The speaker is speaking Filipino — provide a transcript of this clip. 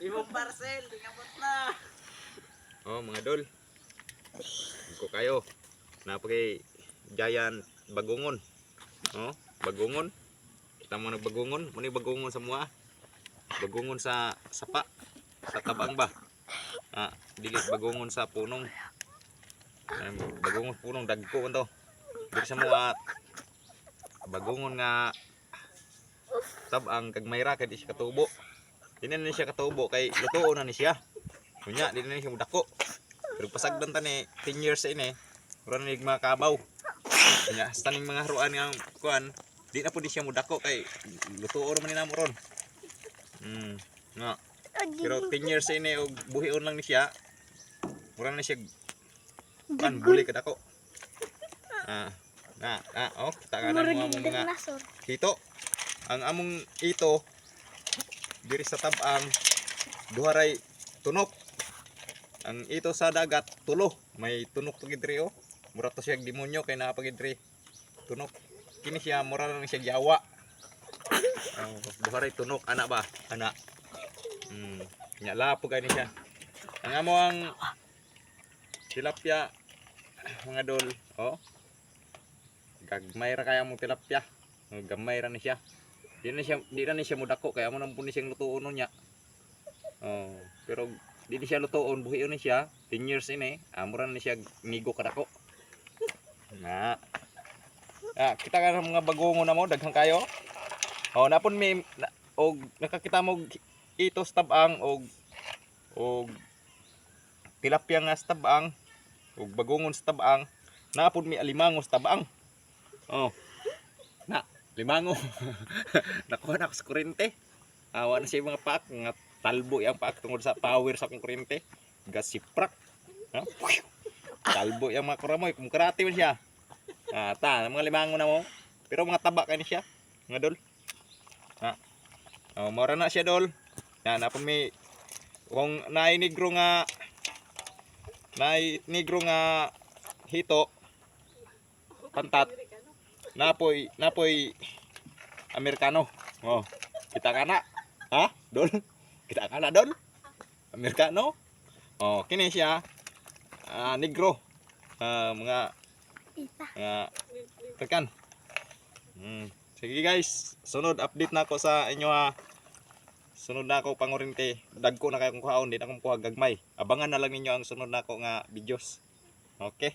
Imong parcel, tingabot na. Oh, mga dol. Ko kayo. Napagay giant bagungon. Oh, bagungon. Kita mo nagbagungon, muni bagungon sa mua. Bagungon sa sapa, sa tabang ba. Dili bagungon sa punong. Bagungon punong dagko to. Diri sa mua bagungon nga tabang kag mayra kay di siya katubo. Dili na siya katubo kay lutuon na ni siya. Kunya dili na siya mudako. Pero pasagdan ta ni 10 years ini. Ura na mga kabaw. Kunya hasta ning mga haruan nga kuan, di na pud siya mudako kay lutuon man ni namo ron. Nga. Pero 10 years ini og buhion lang ni siya. Ura na siya kan buli kad ako. Oh, kita kanan mo among mga hito. Ang among ito diri sa tabang duharay tunok. Ang ito sa dagat tulo. May tunok to gid diri oh. Mura to siya demonyo kay naa pa gid diri. Tunok. Kini siya mura lang siya giyawa. Duharay tunok ana ba? Ana. Nya lapo kay ni siya. Ang amo ang tilapia mga dol, oh. Gagmay ra kaya mo tilapia. Gamay ra ni siya. Di na ni siya mudako kaya mo nang puni siyang lutuon niya. Oh, pero di siya lutuon, buhion ni siya. 10 years ini, mura ni siya migo kadako. Kita ka ng mga bagungon na mo, daghang kayo. Oh, napon mi og nakakita mo ito stabang og tilapia nga stabang og bagungon stabang. Napon mi alimango stabang. Oh. Limango. Nakuha na ako sa kurente. Awa na siya mga paak nga talbo yang paak tungod sa power sa akong kurente. Gasiprak. Talbo yang mga kuramoy, kumkarati man siya. Mga limango na mo. Pero mga taba kani siya, mga dol. Mora na siya dol. Napon mi kung nainigro nga hito pantat. Napoy Amerikano. Oh, kita kana. Dol? Kita kana dol? Amerikano? Oh, kini siya negro. Mga tekan. Sige guys, sunod update na ako sa inyo ha. Sunod na ako pangorente. Dagko na kayo kung kuhaon, di na akong kuha gagmay. Abangan na lang ninyo ang sunod na ako nga videos. Okay?